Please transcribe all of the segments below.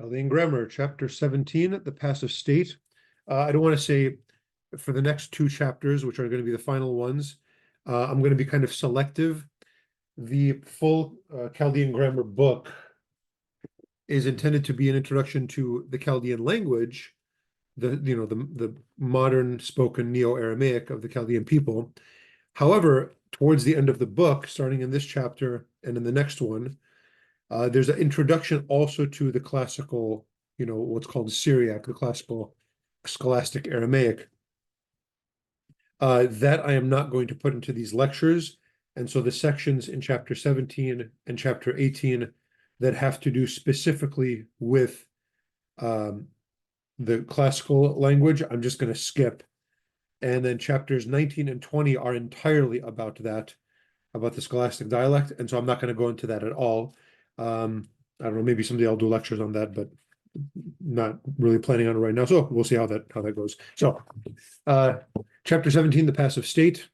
Chaldean Grammar, Chapter 17, the passive state. I don't want to say for the next two chapters, which are going to be the final ones, I'm going to be kind of selective. The full Chaldean Grammar book is intended to be an introduction to the Chaldean language, the modern spoken Neo-Aramaic of the Chaldean people. However, towards the end of the book, starting in this chapter and in the next one, there's an introduction also to the classical, what's called Syriac, the classical scholastic Aramaic, that I am not going to put into these lectures. And so the sections in chapter 17 and chapter 18 that have to do specifically with the classical language, I'm just going to skip. And then chapters 19 and 20 are entirely about that, about the scholastic dialect. And so I'm not going to go into that at all. I don't know, maybe someday I'll do lectures on that, but not really planning on it right now. So we'll see how that goes. So chapter 17, the passive state.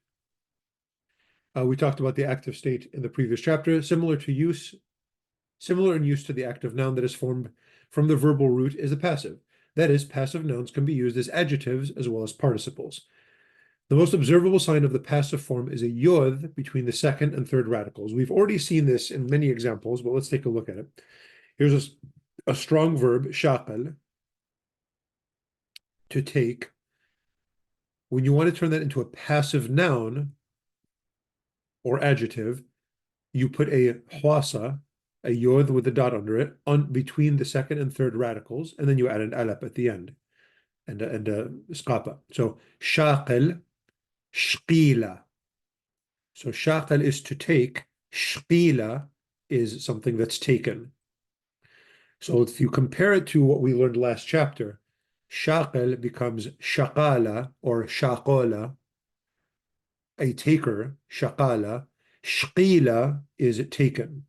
We talked about the active state in the previous chapter, similar in use to the active noun that is formed from the verbal root is the passive. That is, passive nouns can be used as adjectives as well as participles. The most observable sign of the passive form is a yod between the second and third radicals. We've already seen this in many examples, but let's take a look at it. Here's a strong verb, shaqal, to take. When you want to turn that into a passive noun or adjective, you put a hwasa, a yod with a dot under it, on between the second and third radicals, and then you add an alap at the end, and a skapa. So shaqal, shqila. So shaqal is to take, shqila is something that's taken. So if you compare it to what we learned last chapter, shaqal becomes shaqala or shaqola, a taker, shaqala. Shqila is taken.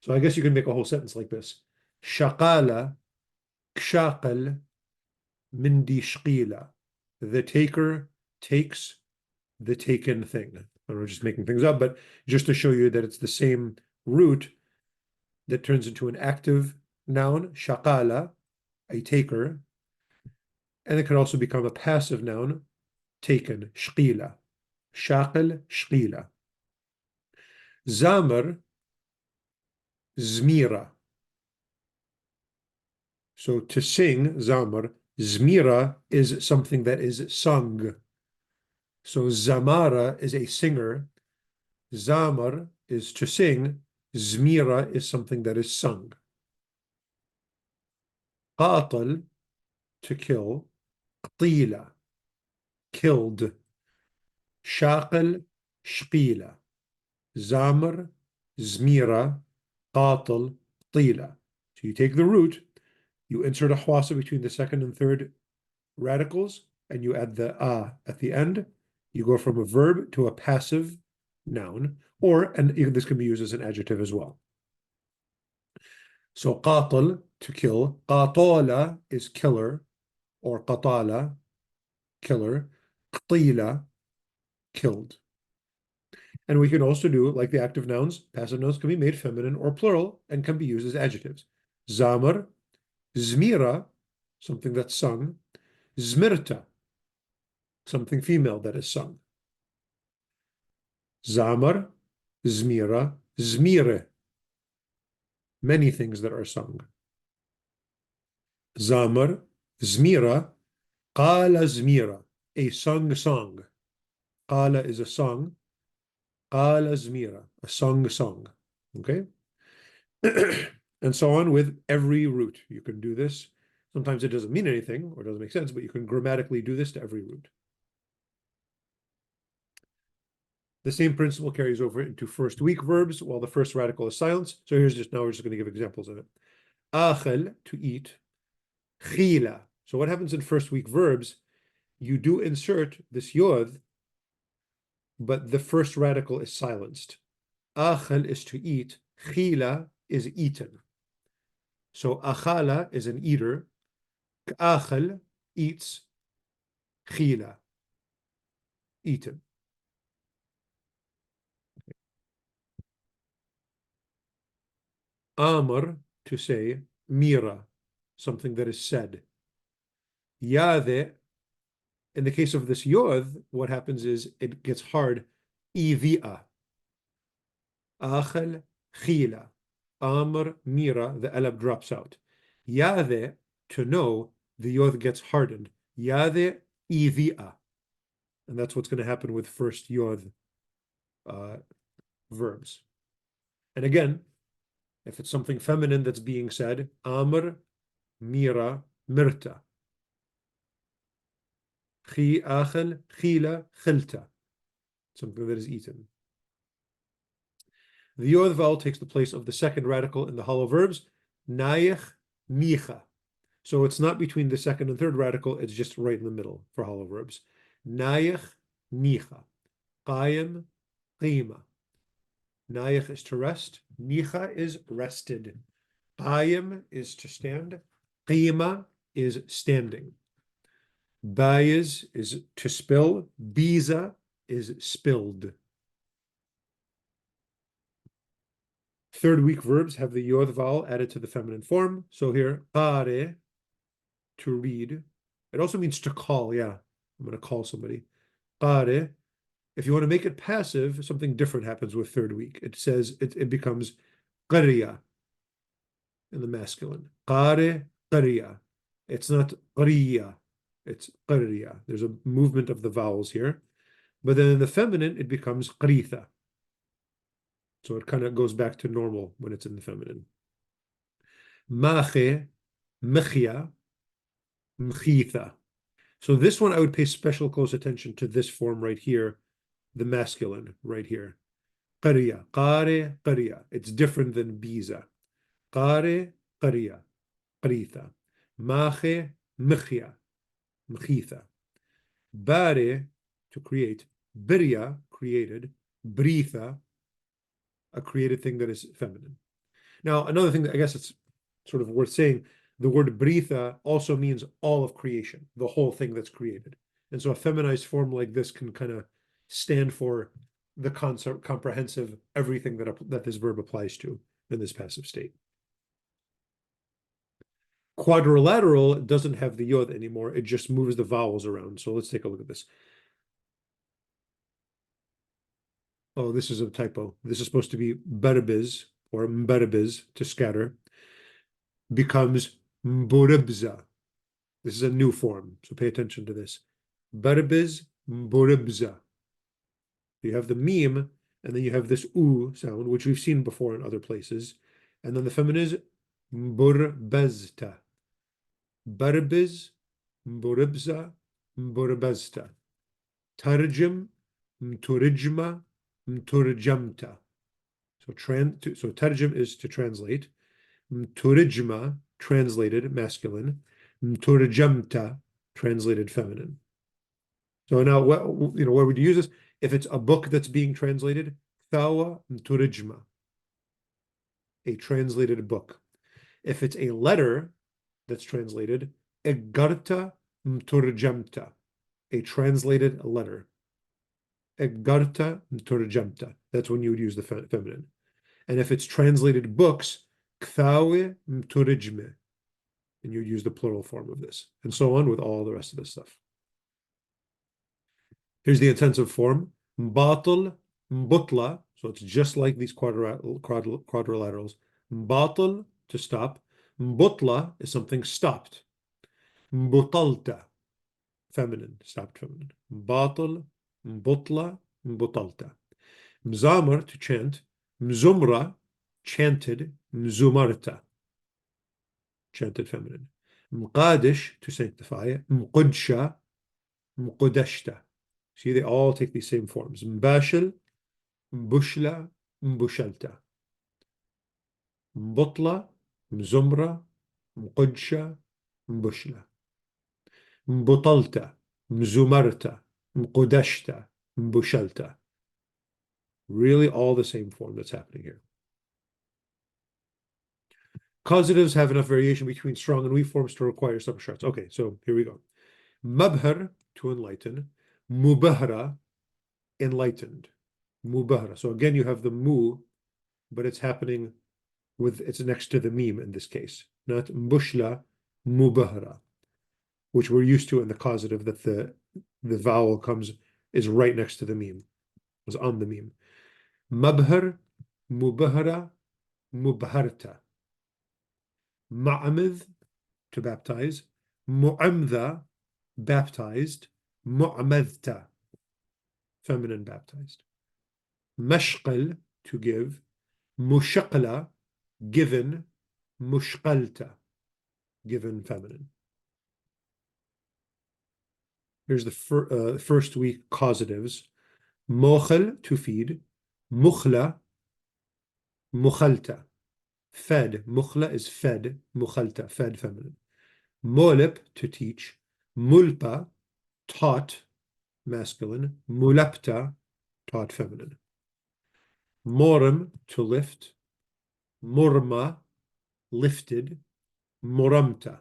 So I guess you can make a whole sentence like this. Shaqala, kshaqal, mindi shqila. The taker takes the taken thing. I'm just making things up, but just to show you that it's the same root that turns into an active noun, shaqala, a taker, and it can also become a passive noun, taken, shqila, shaqal, shqila. Zamar, zmira. So to sing, zamar, zmira is something that is sung. So zamara is a singer, zamar is to sing, zmira is something that is sung. Qatal, to kill, qtila, killed. Shaqal, shqila. Zamar, zmira, qatal, qtila. So you take the root, you insert a hwasa between the second and third radicals, and you add the a at the end. You go from a verb to a passive noun, and this can be used as an adjective as well. So qatal, to kill. Qatala is killer, or qatala, killer. Qtila, killed. And we can also do, like the active nouns, passive nouns can be made feminine or plural and can be used as adjectives. Zamar, zmira, something that's sung. Zmirta, something female that is sung. Zamar, zmira, zmire, many things that are sung. Zamar, zmira, qala zmira, a sung song. Qala is a song. Qala zmira, a song. Okay? And so on with every root. You can do this. Sometimes it doesn't mean anything or doesn't make sense, but you can grammatically do this to every root. The same principle carries over into first weak verbs, while the first radical is silence. So we're just going to give examples of it. Achel, to eat. Chila. So what happens in first weak verbs? You do insert this yod, but the first radical is silenced. Achel is to eat. Chila is eaten. So achala is an eater. Achel eats. Chila, eaten. Amr, to say. mira, something that is said. Yade, in the case of this yod, what happens is it gets hard. Ivia. Achel, chila. Amr, mira, the alab drops out. Yade, to know, the yod gets hardened. Yade, ivia. And that's what's going to happen with first yod verbs. And again, if it's something feminine that's being said, Amr, Mira, Mirta. Chi, Achel, Chila, Chilta. Something that is eaten. The yod vowel takes the place of the second radical in the hollow verbs, Nayech, Micha. So it's not between the second and third radical, it's just right in the middle for hollow verbs. Nayech, Micha. Qayim, Qima. Nayech is to rest. Micha is rested. Qayim is to stand. Qima is standing. Bayiz is to spill. Biza is spilled. Third week verbs have the yod vowel added to the feminine form. So here, qare, to read. It also means to call. Yeah, I'm going to call somebody. Qare. If you want to make it passive, something different happens with third week. It says it becomes qariya in the masculine. Qare, qariya. It's not qariya. It's qariya. There's a movement of the vowels here. But then in the feminine, it becomes qaritha. So it kind of goes back to normal when it's in the feminine. Mache, mechia, mchitha. So this one, I would pay special close attention to this form right here, the masculine right here. Qariya, qare, qariya. It's different than biza. Qare, qariya, qaritha. Mache, mechia, mchitha. Bare, to create. Birya, created. Britha, a created thing that is feminine. Now, another thing that I guess it's sort of worth saying, the word britha also means all of creation, the whole thing that's created. And so a feminized form like this can kind of stand for the concept, comprehensive, everything that this verb applies to in this passive state. Quadrilateral doesn't have the yod anymore. It just moves the vowels around. So let's take a look at this. Oh, this is a typo. This is supposed to be berbiz or mberbiz, to scatter, becomes mboribza. This is a new form, so pay attention to this. Berbiz, mboribza. You have the meme, and then you have this u sound, which we've seen before in other places. And then the feminine is mburbezta. Berbiz, mboribza, mburbezta. Tarjim, mturijma, mturjamta. So tarjim is to translate. Mturijma, translated masculine. Mturjamta, translated feminine. So now, where would you use this? If it's a book that's being translated, thawa mturijma, a translated book. If it's a letter that's translated, egarta mturjamta, a translated letter. Egarta mturjamta. That's when you would use the feminine. And if it's translated books, kthawe mturijme, and you'd use the plural form of this, and so on with all the rest of this stuff. Here's the intensive form, mbatal, mbutla, so it's just like these quadrilaterals. Mbatal, to stop. Mbutla is something stopped. Mbutalta, feminine, stopped feminine. Mbatal, mbutla, mbutalta. Mzamar, to chant. Mzumra, chanted. Mzumarta, chanted feminine. Mqadish, to sanctify. Mqudsha, mqudashta. See, they all take these same forms. Mbashil, mbushla, mbushalta. Mbutla, mzumra, mqudsha, mbushla. Mbutalta, mzumarta, mqudashta, mbushalta. Really all the same form that's happening here. Causatives have enough variation between strong and weak forms to require separate shots. Okay, so here we go. Mabhar, to enlighten. Mubahra, enlightened. Mubahra. So again, you have the mu, but it's happening with it's next to the meme in this case, not mushla mubahara, which we're used to in the causative that the vowel is right next to the meme, is on the meme. Mabhar, mubahara, mubharta. Ma'amid, to baptize. Mu'amdha, baptized. Mu'amadta, feminine baptized. Mashqal, to give. Mushaqla, given. Mushqalta, given feminine. Here's the first week causatives. Mochel, to feed. Mukhla, mukhalta, fed. Mukhla is fed. Mukhalta, fed feminine. Molip, to teach. Mulpa, taught, masculine. Mulapta, taught feminine. Morim, to lift. Murma, lifted. Muramta,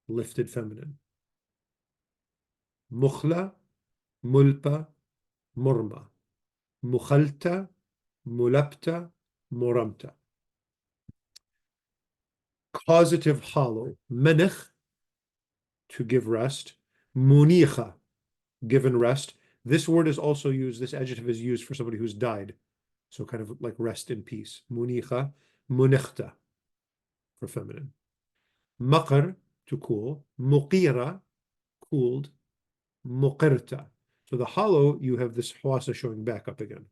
lifted feminine. Mukhla, mulpa, murma. Mukhalta, mulapta, muramta. Causative hollow. Menich, to give rest. Municha, given rest. This word is also used, this adjective is used for somebody who's died. So kind of like rest in peace. Municha, munichta, for feminine. Maqar, to cool. Muqira, cooled. Muqirta. So the hollow, you have this hwasa showing back up again.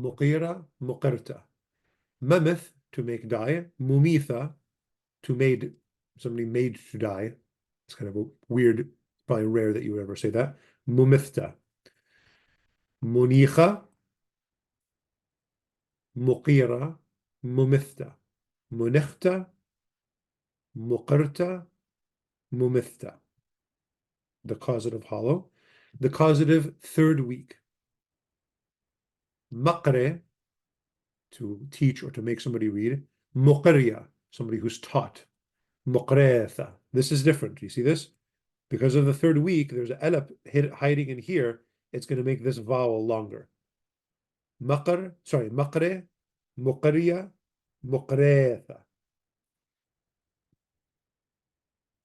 Muqira, muqirta. Mamith, to make die. Mumitha, to somebody made to die. It's kind of a weird, probably rare that you would ever say that. Mumithta. Municha, muqira, mumithta. Munichta, muqirta, mumithta. The causative hollow. The causative third week. Maqre, to teach or to make somebody read. Muqriya, somebody who's taught. Muqretha. This is different. You see this? Because of the third week, there's an alap hiding in here. It's going to make this vowel longer. Maqre, muqriya, muqretha.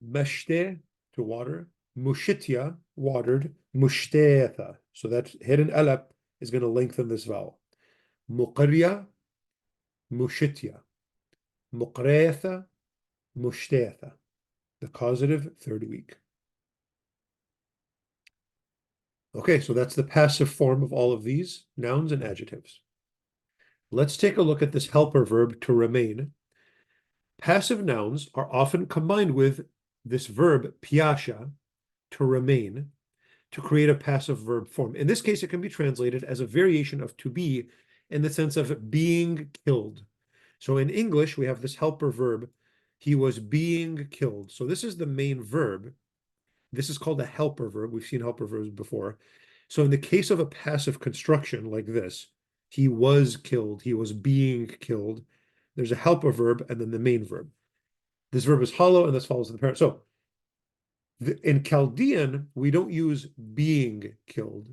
Mashte, to water. Mushitya, watered. Mushtetha. So that hidden alap is going to lengthen this vowel. Muqriya, mushitya. Muqretha, mushtetha. The causative third week. Okay, so that's the passive form of all of these nouns and adjectives. Let's take a look at this helper verb, to remain. Passive nouns are often combined with this verb, piasha, to remain, to create a passive verb form. In this case, it can be translated as a variation of to be in the sense of being killed. So in English, we have this helper verb, he was being killed. So this is the main verb. This is called a helper verb. We've seen helper verbs before. So in the case of a passive construction like this, he was killed, he was being killed, there's a helper verb and then the main verb. This verb is hollow and this follows the parent. So in Chaldean, we don't use being killed.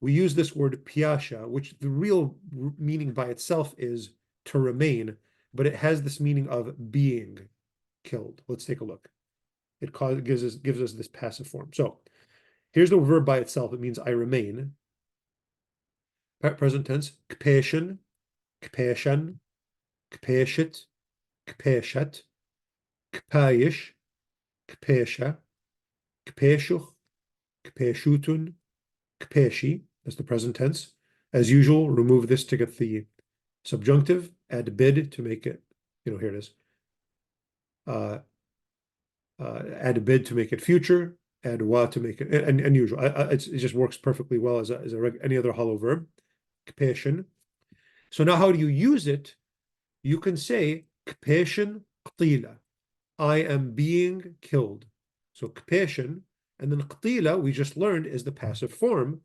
We use this word piasha, which the real meaning by itself is to remain, but it has this meaning of being killed. Let's take a look. It gives us this passive form. So here's the verb by itself. It means I remain. Present tense, kpeshin, kpeshan, kpeshit, kpeshat, kpayish, kpesha, kpeshuch, kpeshutun, kpeshi. That's the present tense. As usual, remove this to get the subjunctive, add bid to make it, here it is. Add a bid to make it future, add wa to make it unusual. It just works perfectly well as any other hollow verb. Kpeshin. So now how do you use it? You can say kpeshin qtila. I am being killed. So kpeshin, and then qtila, we just learned, is the passive form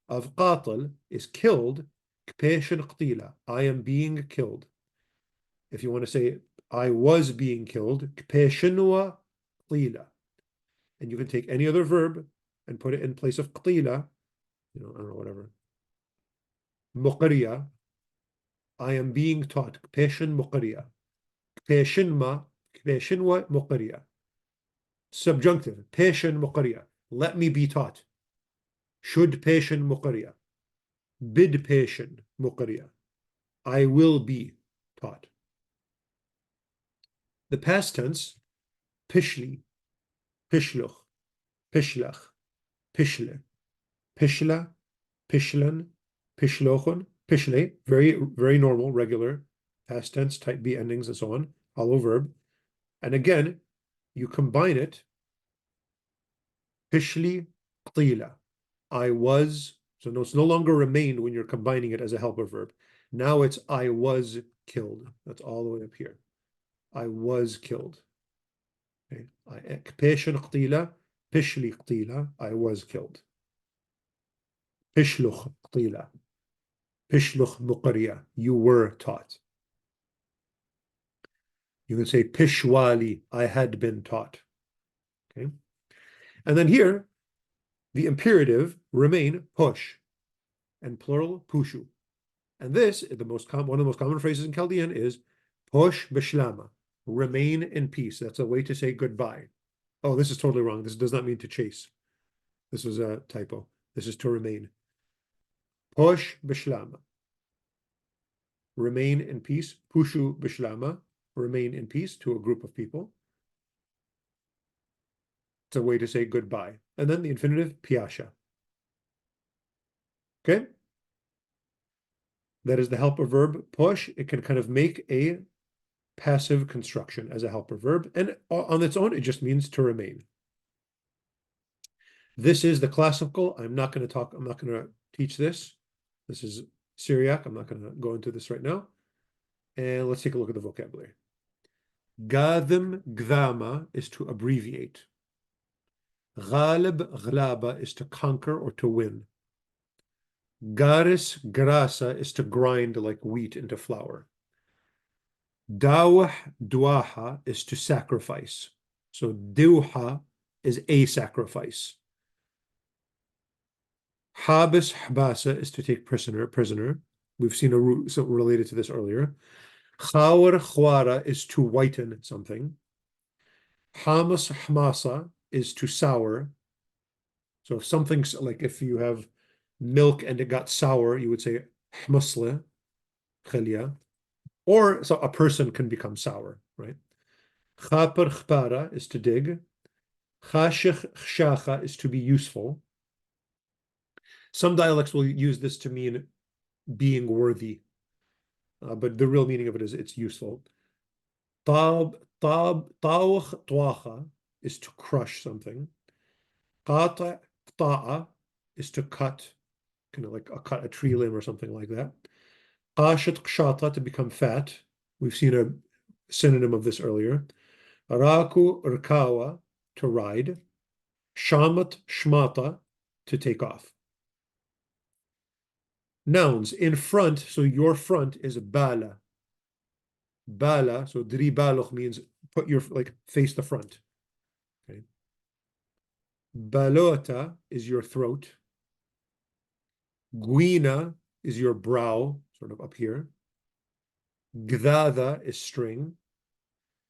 of qatil, is killed. Kpeshin qtila. I am being killed. If you want to say I was being killed, kpeshinwa qtila. And you can take any other verb and put it in place of qtila, I don't know, whatever. Muqriya, I am being taught. Kpeshin muqariya. Kpeshinma. Kpeshinwa muqariya. Subjunctive. Peshin muqariya. Let me be taught. Should peshin muqariya. Bid peshin muqariya. I will be taught. The past tense. Pishli. Pishluch. Pishlach. Pishle. Pishla. Pishlan. Pishlochon. Pishle. Very, very normal, regular past tense, type B endings, and so on. Hollow verb. And again, you combine it. Pishli qtila. I was. So no, it's no longer remained when you're combining it as a helper verb. Now it's I was killed. That's all the way up here. I was killed. Okay. Peshin qtila. Pishli qtila. I was killed. Pishluch qtila. Pishluch muqariya. You were taught. You can say pishwali. I had been taught. Okay. And then here, the imperative remain push, and plural pushu. And this, one of the most common phrases in Chaldean is push bishlama, remain in peace. That's a way to say goodbye. Oh, this is totally wrong. This does not mean to chase. This was a typo. This is to remain. Push bishlama, remain in peace. Pushu bishlama, remain in peace to a group of people. It's a way to say goodbye. And then the infinitive, piasha. Okay? That is the helper verb, push. It can kind of make a passive construction as a helper verb. And on its own, it just means to remain. This is the classical. I'm not going to teach this. This is Syriac. I'm not going to go into this right now. And let's take a look at the vocabulary. Gadim, gdama is to abbreviate. Ghalib, ghlaba is to conquer or to win. Garis, grasa is to grind like wheat into flour. Dawah, duaha is to sacrifice. So duha is a sacrifice. Habis, habasa is to take prisoner. We've seen a root related to this earlier. Khawar, khwara is to whiten something. Hamas, hamasa is to sour. So if something's like if you have milk and it got sour, you would say hmasle, khaliya. Or so a person can become sour, right? Khapar, khpara is to dig. Khashich, khshacha is to be useful. Some dialects will use this to mean being worthy, but the real meaning of it is it's useful. Tawch, twacha is to crush something. Qata, qta'a is to cut, kind of like cut a tree limb or something like that. Qashat, qshata, to become fat. We've seen a synonym of this earlier. Araku, rkawa, to ride. Shamat, shmata, to take off. Nouns, in front, so your front is bala. Bala, so dri baloch means put your, like, face the front. Okay. Balota is your throat. Guina is your brow, sort of up here. Gdada is string.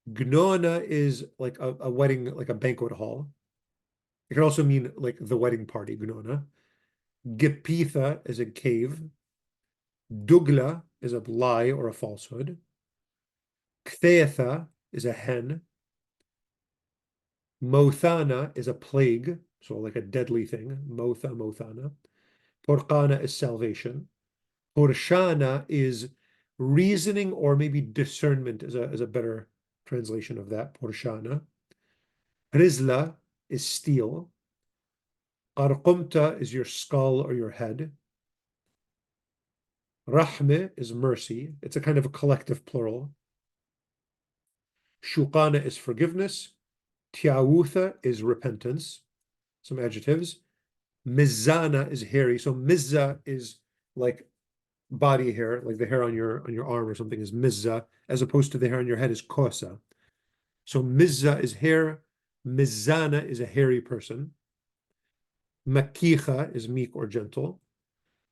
Gnona is like a wedding, like a banquet hall. It can also mean like the wedding party, gnona. Gepitha is a cave. Dugla is a lie or a falsehood. Kthetha is a hen. Mothana is a plague, so like a deadly thing. Mothana. Porkana is salvation. Porshana is reasoning or maybe discernment is a better translation of that. Porshana. Rizla is steel. Qarqumta is your skull or your head. Rahme is mercy. It's a kind of a collective plural. Shukana is forgiveness. Tiawutha is repentance. Some adjectives. Mizana is hairy. So mizza is like body hair, like the hair on your arm or something is mizza, as opposed to the hair on your head is kosa. So mizza is hair. Mizana is a hairy person. Makicha is meek or gentle.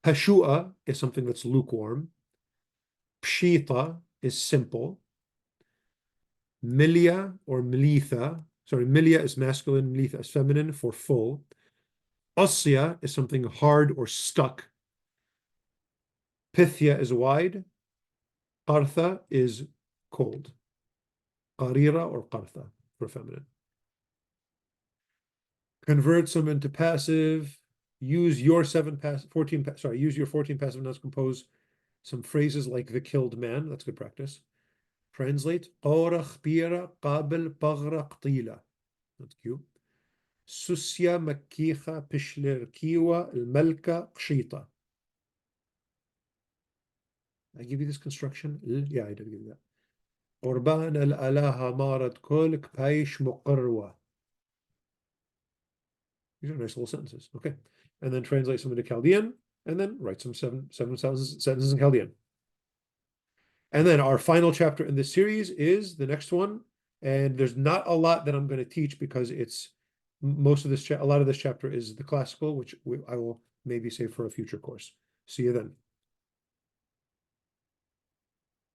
Hashua is something that's lukewarm. Pshita is simple. Milia or militha, sorry, milia is masculine, militha is feminine for full. Asya is something hard or stuck. Pythia is wide. Qartha is cold. Qarira or qartha for feminine. Convert some into passive. Use your 14 passive nouns. Compose some phrases like the killed man. That's good practice. Translate. Qawra khbira qabil baghra qtila. That's cute. Susya makkiha pishlir kiwa al-malka qshita. I give you this construction? Yeah, I did give you that. قربان الألاها مارت كلك بايش مقروة. These are nice little sentences. Okay. And then translate some into Chaldean, and then write some seven sentences in Chaldean. And then our final chapter in this series is the next one. And there's not a lot that I'm going to teach because it's most of this, a lot of this chapter is the classical, which I will maybe save for a future course. See you then.